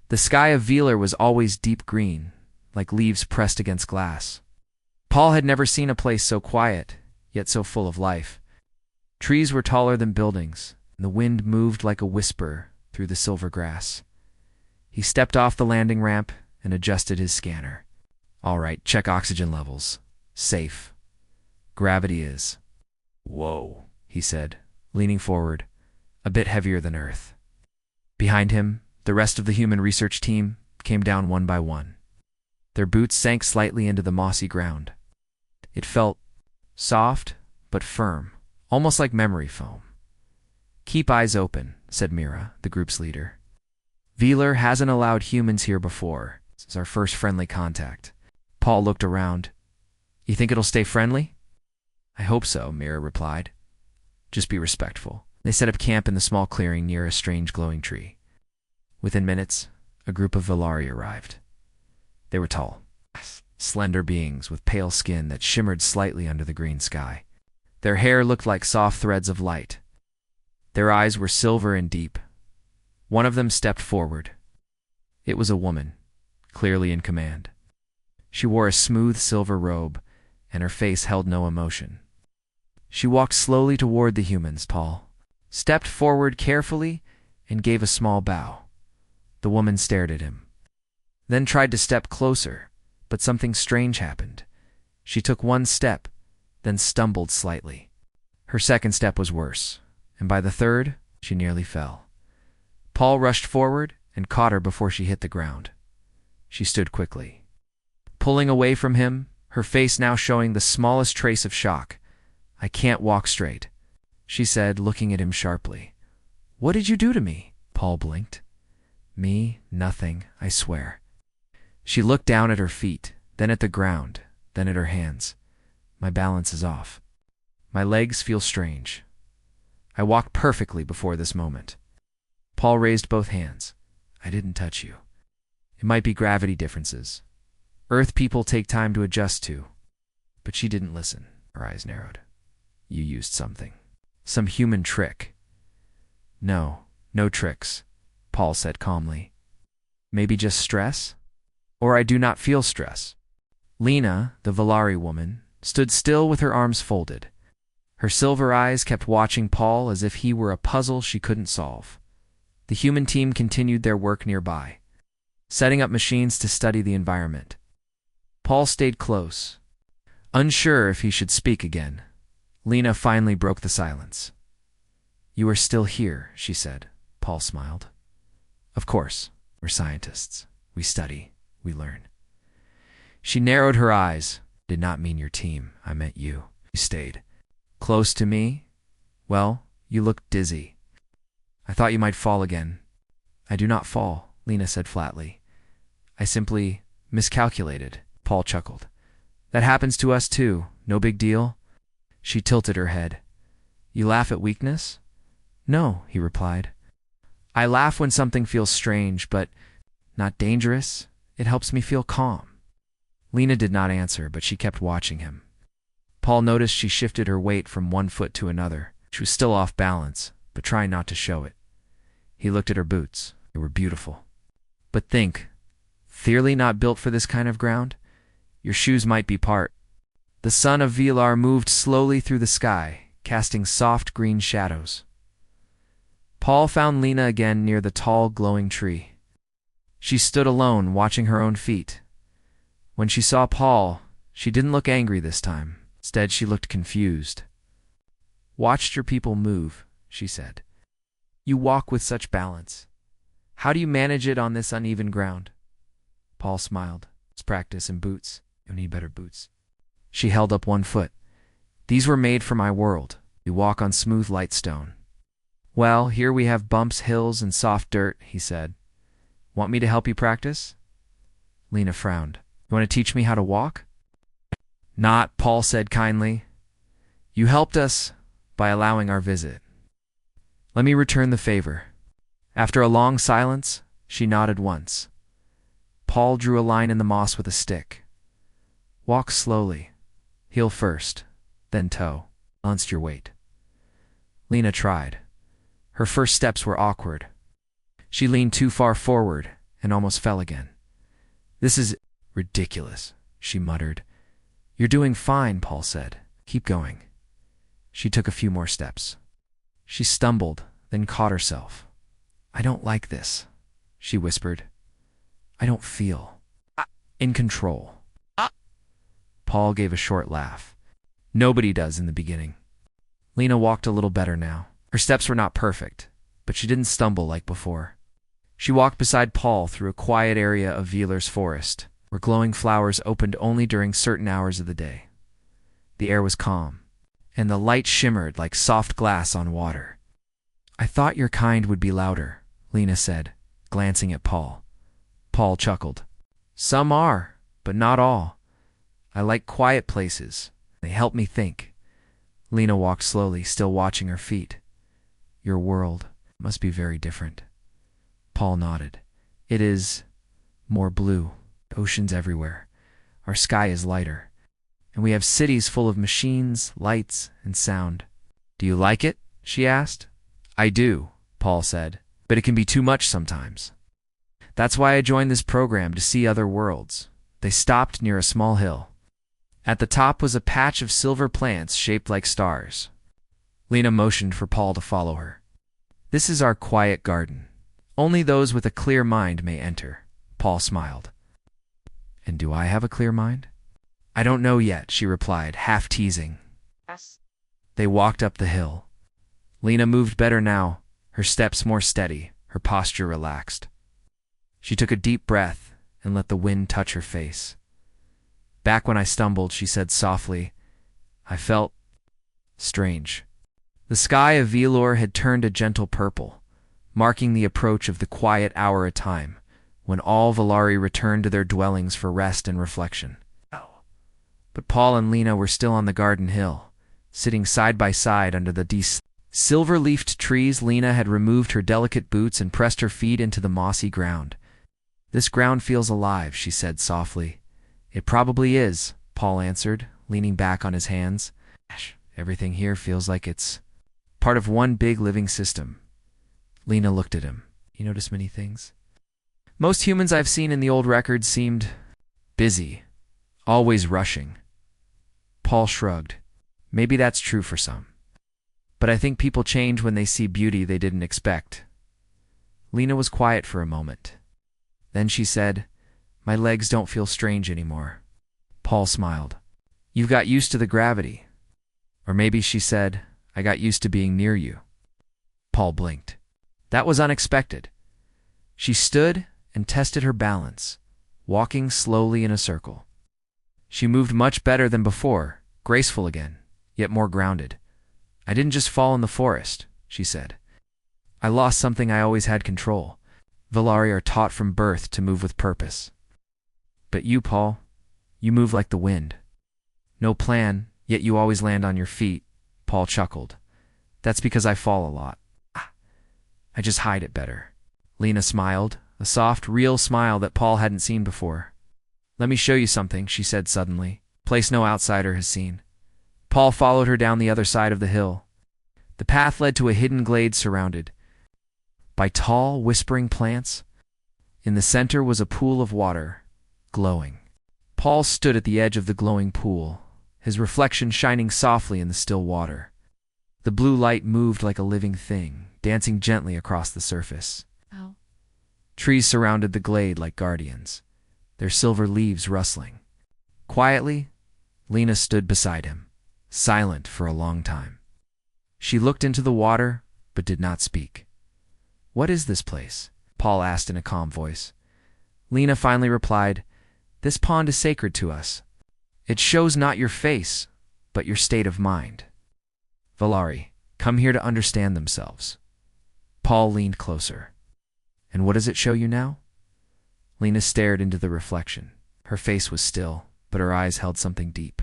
The sky of Velar was always deep green, like leaves pressed against glass. Paul had never seen a place so quiet, yet so full of life. Trees were taller than buildings, and the wind moved like a whisper through the silver grass. He stepped off the landing ramp and adjusted his scanner. All right, check oxygen levels. Safe. Gravity is. Whoa, he said, leaning forward, a bit heavier than Earth. Behind him, the rest of the human research team came down one by one. Their boots sank slightly into the mossy ground. It felt soft but firm, almost like memory foam. Keep eyes open, said Mira, the group's leader. Velar hasn't allowed humans here before. This is our first friendly contact. Paul looked around. You think it'll stay friendly? I hope so, Mira replied. Just be respectful. They set up camp in the small clearing near a strange glowing tree. Within minutes, a group of Velari arrived. They were tall, slender beings with pale skin that shimmered slightly under the green sky. Their hair looked like soft threads of light. Their eyes were silver and deep. One of them stepped forward. It was a woman, clearly in command. She wore a smooth silver robe, and her face held no emotion. She walked slowly toward the humans, Paul, stepped forward carefully, and gave a small bow. The woman stared at him, then tried to step closer, but something strange happened. She took one step, then stumbled slightly. Her second step was worse, and by the third, she nearly fell. Paul rushed forward and caught her before she hit the ground. She stood quickly, pulling away from him, her face now showing the smallest trace of shock. I can't walk straight, she said, looking at him sharply. What did you do to me? Paul blinked. Me? Nothing, I swear. She looked down at her feet, then at the ground, then at her hands. My balance is off. My legs feel strange. I walked perfectly before this moment. Paul raised both hands. I didn't touch you. It might be gravity differences. Earth people take time to adjust to. But she didn't listen. Her eyes narrowed. You used something. Some human trick. No, no tricks, Paul said calmly. Maybe just stress? Or I do not feel stress. Lena, the Velari woman, stood still with her arms folded. Her silver eyes kept watching Paul as if he were a puzzle she couldn't solve. The human team continued their work nearby, setting up machines to study the environment. Paul stayed close, unsure if he should speak again. Lena finally broke the silence. You are still here, she said. Paul smiled. Of course, we're scientists. We study, we learn. She narrowed her eyes. Did not mean your team. I meant you. You stayed. Close to me? Well, you looked dizzy. I thought you might fall again. I do not fall, Lena said flatly. I simply miscalculated. Paul chuckled. That happens to us too. No big deal. She tilted her head. You laugh at weakness? No, he replied. I laugh when something feels strange, but not dangerous. It helps me feel calm. Lena did not answer, but she kept watching him. Paul noticed she shifted her weight from one foot to another. She was still off balance, but trying not to show it. He looked at her boots. They were beautiful. But think, clearly not built for this kind of ground. Your shoes might be part. The sun of Velar moved slowly through the sky, casting soft green shadows. Paul found Lena again near the tall, glowing tree. She stood alone, watching her own feet. When she saw Paul, she didn't look angry this time. Instead, she looked confused. Watched your people move, she said. You walk with such balance. How do you manage it on this uneven ground? Paul smiled. It's practice and boots. You'll need better boots. She held up one foot. These were made for my world. We walk on smooth, light stone. Well, here we have bumps, hills, and soft dirt, he said. Want me to help you practice? Lena frowned. You want to teach me how to walk? Not, Paul said kindly. You helped us by allowing our visit. Let me return the favor. After a long silence, she nodded once. Paul drew a line in the moss with a stick. Walk slowly. Heel first, then toe. Balance your weight. Lena tried. Her first steps were awkward. She leaned too far forward, and almost fell again. "This is ridiculous," she muttered. "You're doing fine," Paul said. "Keep going." She took a few more steps. She stumbled, then caught herself. "I don't like this," she whispered. "I don't feel in control." Paul gave a short laugh. Nobody does in the beginning. Lena walked a little better now. Her steps were not perfect, but she didn't stumble like before. She walked beside Paul through a quiet area of Wieler's forest, where glowing flowers opened only during certain hours of the day. The air was calm, and the light shimmered like soft glass on water. "I thought your kind would be louder," Lena said, glancing at Paul. Paul chuckled. "Some are, but not all. I like quiet places. They help me think." Lena walked slowly, still watching her feet. "Your world must be very different." Paul nodded. "It is more blue, oceans everywhere. Our sky is lighter, and we have cities full of machines, lights, and sound." "Do you like it?" she asked. "I do," Paul said, "but it can be too much sometimes. That's why I joined this program, to see other worlds." They stopped near a small hill. At the top was a patch of silver plants shaped like stars. Lena motioned for Paul to follow her. "This is our quiet garden. Only those with a clear mind may enter," Paul smiled. "And do I have a clear mind?" "I don't know yet," she replied, half teasing. Yes. They walked up the hill. Lena moved better now, her steps more steady, her posture relaxed. She took a deep breath and let the wind touch her face. "Back when I stumbled," she said softly, "I felt strange." The sky of Vieler had turned a gentle purple, marking the approach of the quiet hour of time, when all Valari returned to their dwellings for rest and reflection. But Paul and Lena were still on the garden hill, sitting side by side under the silver-leafed trees. Lena had removed her delicate boots and pressed her feet into the mossy ground. "This ground feels alive," she said softly. "It probably is," Paul answered, leaning back on his hands. "Everything here feels like it's part of one big living system." Lena looked at him. "You notice many things?" "Most humans I've seen in the old records seemed busy, always rushing." Paul shrugged. "Maybe that's true for some. But I think people change when they see beauty they didn't expect." Lena was quiet for a moment. Then she said, "My legs don't feel strange anymore." Paul smiled. "You've got used to the gravity." Or maybe, she said, "I got used to being near you." Paul blinked. That was unexpected. She stood and tested her balance, walking slowly in a circle. She moved much better than before, graceful again, yet more grounded. "I didn't just fall in the forest," she said. "I lost something I always had control. Valari are taught from birth to move with purpose. But you, Paul, you move like the wind. No plan, yet you always land on your feet." Paul chuckled. "That's because I fall a lot. I just hide it better." Lena smiled, a soft, real smile that Paul hadn't seen before. "Let me show you something," she said suddenly, "a place no outsider has seen." Paul followed her down the other side of the hill. The path led to a hidden glade surrounded by tall, whispering plants. In the center was a pool of water, glowing. Paul stood at the edge of the glowing pool, his reflection shining softly in the still water. The blue light moved like a living thing, dancing gently across the surface. Oh. Trees surrounded the glade like guardians, their silver leaves rustling. Quietly, Lena stood beside him, silent for a long time. She looked into the water, but did not speak. "What is this place?" Paul asked in a calm voice. Lena finally replied, "This pond is sacred to us. It shows not your face, but your state of mind. Valari come here to understand themselves." Paul leaned closer. "And what does it show you now?" Lena stared into the reflection. Her face was still, but her eyes held something deep.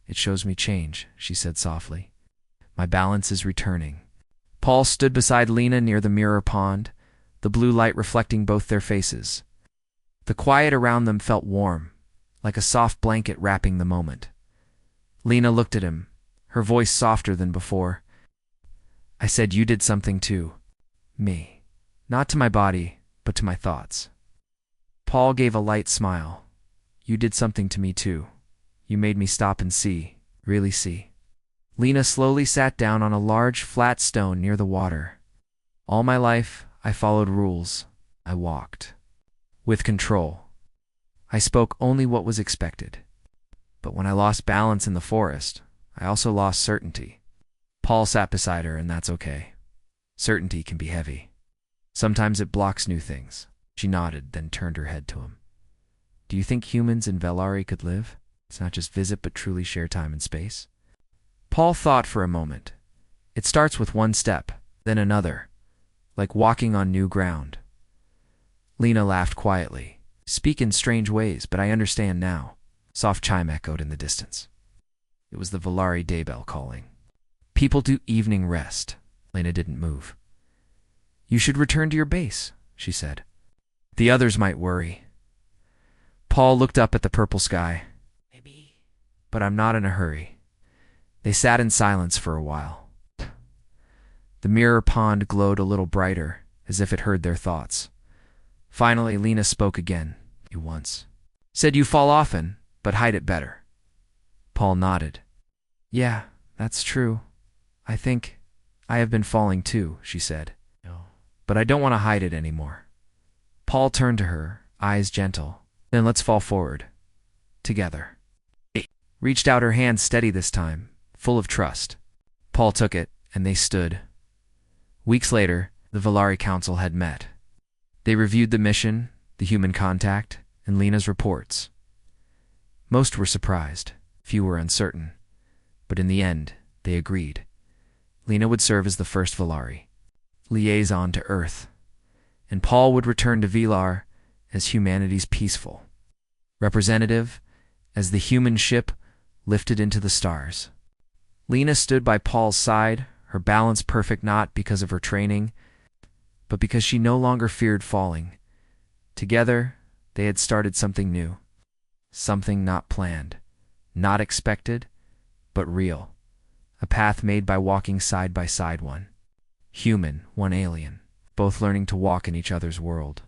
"It shows me change," she said softly. "My balance is returning." Paul stood beside Lena near the mirror pond, the blue light reflecting both their faces. The quiet around them felt warm, like a soft blanket wrapping the moment. Lena looked at him, her voice softer than before. "I said you did something too. Me. Not to my body, but to my thoughts." Paul gave a light smile. You did something to me too. You made me stop and see, really see. Lena slowly sat down on a large, flat stone near the water. All my life, I followed rules. I walked. With control. I spoke only what was expected. But when I lost balance in the forest, I also lost certainty. Paul sat beside her, and that's okay. Certainty can be heavy. Sometimes it blocks new things. She nodded, then turned her head to him. Do you think humans in Velari could live? It's not just visit, but truly share time and space? Paul thought for a moment. It starts with one step, then another, like walking on new ground. Lena laughed quietly. Speak in strange ways, but I understand now. Soft chime echoed in the distance. It was the Velari daybell calling. People do evening rest. Lena didn't move. You should return to your base, she said. The others might worry. Paul looked up at the purple sky. Maybe. But I'm not in a hurry. They sat in silence for a while. The mirror pond glowed a little brighter, as if it heard their thoughts. Finally, Lena spoke again. You once said you fall often, but hide it better. Paul nodded. Yeah, that's true. I think I have been falling too, she said. No. But I don't want to hide it anymore. Paul turned to her, eyes gentle. Then let's fall forward. Together. Reached out her hand steady this time, full of trust. Paul took it, and they stood. Weeks later, the Velari Council had met. They reviewed the mission, the human contact, and Lena's reports. Most were surprised, few were uncertain, but in the end, they agreed. Lena would serve as the first Velari, liaison to Earth, and Paul would return to Velar as humanity's peaceful representative, as the human ship lifted into the stars. Lena stood by Paul's side, her balance perfect not because of her training, but because she no longer feared falling. Together, they had started something new. Something not planned, not expected, but real. A path made by walking side by side, one human, one alien, both learning to walk in each other's world.